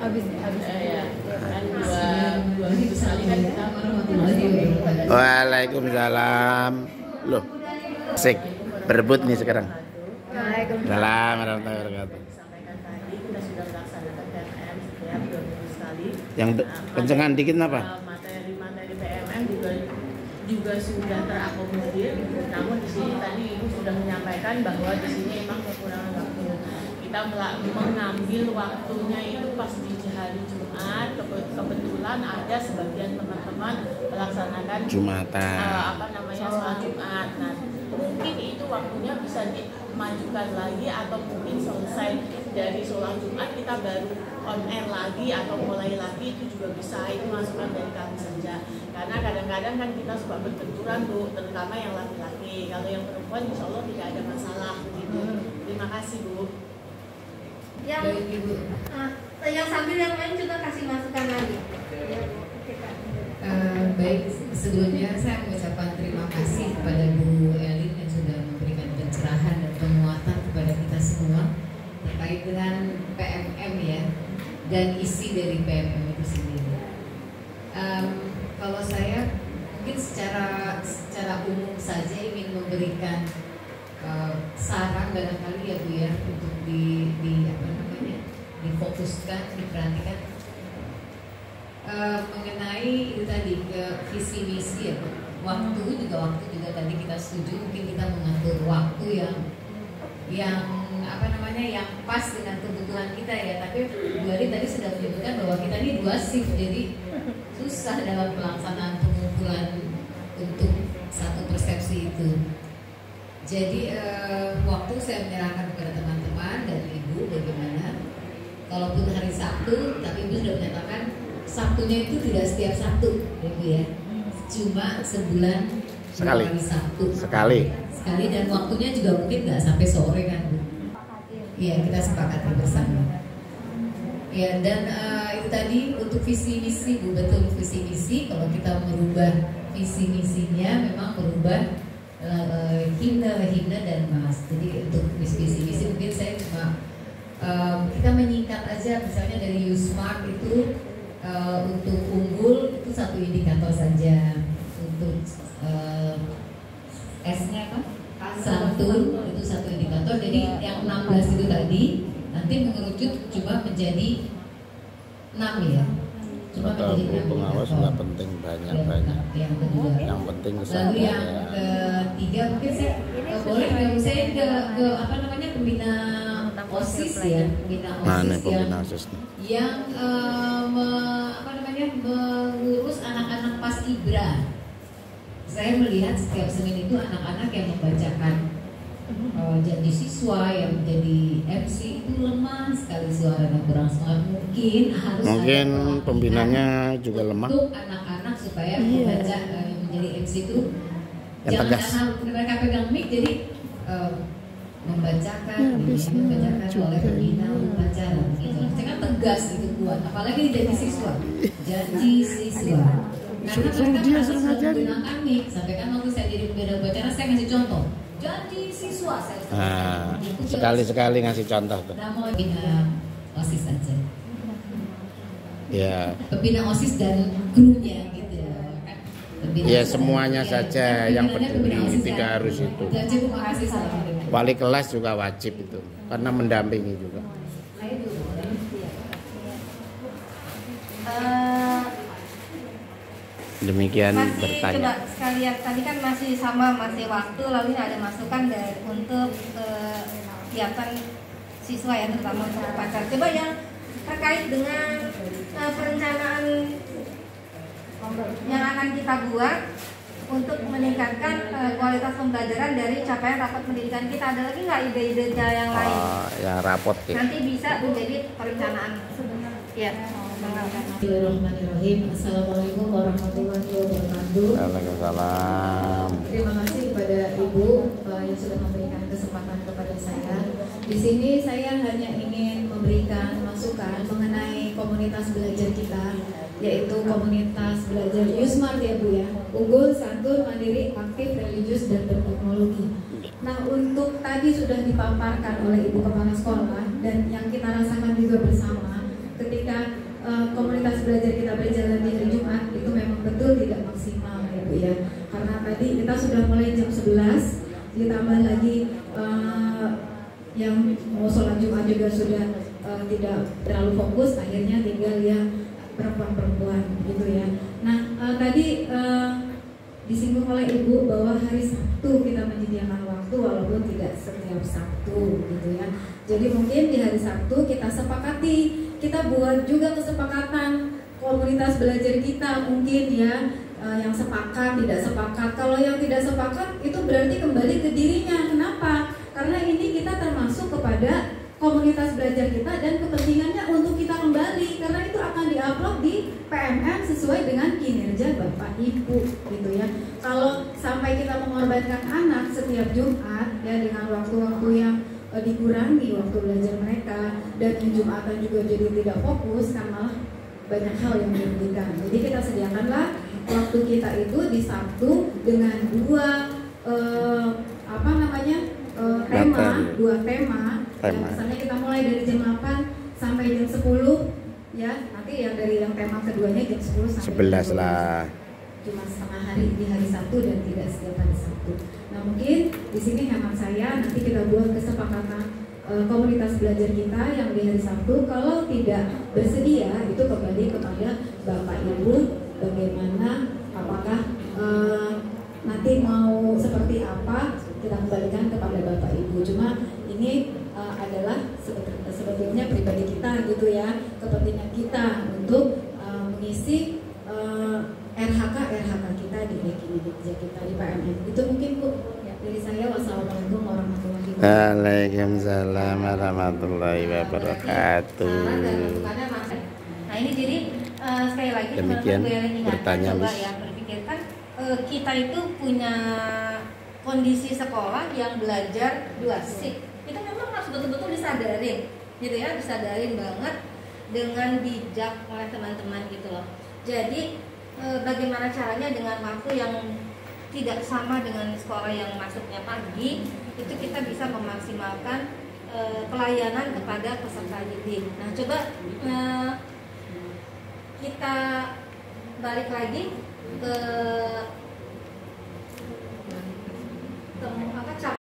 habis ya kan dua minggu sekali kan kita Waalaikumsalam. Loh, asik berebut nih sekarang. Waalaikumsalam warahmatullahi wabarakatuh. sampaikan tadi kita sudah melaksanakan PMM setiap 2 minggu sekali. Yang kencengan dikit apa? Materi PMM juga sudah terakomodir. Namun di sini tadi Ibu sudah menyampaikan bahwa di sini memang kekurangan waktu. Kita mengambil waktunya itu pas di hari Jumat. Kebetulan ada sebagian teman-teman melaksanakan Jumatan. sholat Jumat. Nah, mungkin itu waktunya bisa dimajukan lagi atau mungkin selesai dari sholat Jumat kita baru on air lagi atau mulai lagi, itu juga bisa. Itu masukan dari kami saja. Karena kadang-kadang kan kita suka berbenturan Bu, terutama yang laki-laki. Kalau yang perempuan insya Allah tidak ada masalah begitu. Terima kasih Bu. Yang sambil yang lain juga kasih masukan lagi. Baik, sebelumnya saya mengucapkan terima kasih kepada Bu Elin yang sudah memberikan pencerahan dan penguatan kepada kita semua terkait dengan PMM ya, dan isi dari PMM itu sendiri. Kalau saya mungkin secara umum saja ingin memberikan saran barangkali ya Bu ya, untuk difokuskan, diperhatikan mengenai itu tadi visi misi ya. Waktu juga tadi kita setuju, mungkin kita mengatur waktu yang pas dengan kebutuhan kita ya. Tapi Bu Ari tadi sudah menyebutkan bahwa kita ini 2 shift, jadi susah dalam pelaksanaan pengumpulan untuk satu persepsi itu. Jadi waktu saya menyerahkan kepada teman-teman dan Ibu bagaimana. Kalaupun hari Sabtu, tapi Ibu sudah menyatakan Sabtunya itu tidak setiap Sabtu, Ibu ya. Cuma sebulan sekali. Hari Sabtu. Sekali. Dan waktunya juga mungkin nggak sampai sore kan, Bu. Iya, kita sepakati bersama. Ya, dan itu tadi untuk visi misi, Bu, betul visi misi. Kalau kita merubah visi misinya, memang merubah himne dan mas. Jadi untuk visi misi mungkin saya cuma kita menyingkat aja, misalnya dari Usmart itu untuk unggul itu 1 indikator saja, untuk S-nya apa? Santun itu 1 indikator. Jadi yang 16 itu tadi nanti mengerucut cuma menjadi 6 ya. Cuma Kata menjadi 6 pengawas nggak penting banyak. Yang kedua. Yang penting Lalu yang ketiga mungkin saya boleh saya ke pembina OSIS ya, pembina OSIS yang mengurus anak-anak paskibra. Saya melihat setiap Senin itu anak-anak yang membacakan jadi siswa yang menjadi MC itu lemah sekali, suaranya kurang semangat. Mungkin pembinanya juga lemah untuk anak-anak supaya membaca yang menjadi MC itu yang jangan tegas. karena mereka pegang mic jadi membacakan oleh pembina upacara gitu. Saya kan tegas gitu, kuat, apalagi jadi siswa, janji siswa. Karena mereka harus menggunakan mic. Sampai kan waktu saya jadi pembina upacara saya ngasih contoh, janji siswa saya. Sekali-sekali ngasih contoh tuh. Nah, mau pembina OSIS saja. Ya. Pembina OSIS dan krunya gitu ya. Ya semuanya saja yang peduli, tidak harus itu. Wali kelas juga wajib itu, karena mendampingi juga. Demikian bertanya. Coba sekalian, tadi kan masih waktu, lalu ada masukan untuk kegiatan siswa ya, terutama untuk upacara. Coba yang terkait dengan perencanaan yang akan kita buat untuk meningkatkan kualitas pembelajaran dari capaian rapat pendidikan kita. Ada lagi nggak ide-ide yang lain? Ya rapot ya. Nanti bisa menjadi perencanaan. Ya. Bismillahirrahmanirrahim. Assalamualaikum warahmatullahi wabarakatuh. Waalaikumsalam. Terima kasih kepada Ibu yang sudah memberikan kesempatan kepada saya. Di sini saya hanya ingin memberikan masukan mengenai komunitas belajar kita, yaitu komunitas belajar Usmart ya Bu ya. Unggul, santun, mandiri, aktif, religius, dan berteknologi. Nah, untuk tadi sudah dipaparkan oleh Ibu Kepala Sekolah dan yang kita rasakan juga bersama ketika kita sudah mulai jam 11, ditambah lagi yang mau sholat Jumat juga sudah tidak terlalu fokus, akhirnya tinggal yang perempuan-perempuan gitu ya. Nah tadi disinggung oleh Ibu bahwa hari Sabtu kita menyediakan waktu walaupun tidak setiap Sabtu gitu ya. Jadi mungkin di hari Sabtu kita sepakati, kita buat juga kesepakatan komunitas belajar kita mungkin ya, yang sepakat, tidak sepakat. Kalau yang tidak sepakat itu berarti kembali ke dirinya. Kenapa? Karena ini kita termasuk kepada komunitas belajar kita dan kepentingannya untuk kita kembali, karena itu akan diupload di PMM sesuai dengan kinerja Bapak Ibu gitu ya. Kalau sampai kita mengorbankan anak setiap Jumat ya dengan waktu-waktu yang dikurangi waktu belajar mereka, dan yang Jumatan juga jadi tidak fokus, kan malah banyak hal yang dirugikan. Jadi kita sediakanlah waktu kita itu di Sabtu dengan dua dua tema. Ya, misalnya kita mulai dari jam 8 sampai jam 10 ya, nanti yang dari yang tema keduanya jam 10 sampai 11 lah. Cuma setengah hari di hari Sabtu dan tidak setiap hari Sabtu. Nah mungkin di sini hemat saya, nanti kita buat kesepakatan komunitas belajar kita yang di hari Sabtu. Kalau tidak bersedia itu kembali kepada Bapak Ibu, bagaimana, apakah nanti mau seperti apa, kita kembalikan kepada Bapak Ibu. Cuma ini adalah sebetulnya pribadi kita gitu ya, kepentingan kita untuk mengisi RHK kita di kinerja kita di PMM. Itu mungkin Bu ya, dari saya. Wassalamualaikum warahmatullahi wabarakatuh. Waalaikumsalam warahmatullahi wabarakatuh. Nah ini jadi sekali lagi demikian bertanya coba ya berpikirkan kita itu punya kondisi sekolah yang belajar 2 shift. Itu memang harus betul-betul disadarin gitu ya, disadarin banget dengan bijak oleh teman-teman gitu loh. Jadi bagaimana caranya dengan waktu yang tidak sama dengan sekolah yang masuknya pagi, itu kita bisa memaksimalkan pelayanan kepada peserta didik. Nah coba kita balik lagi ke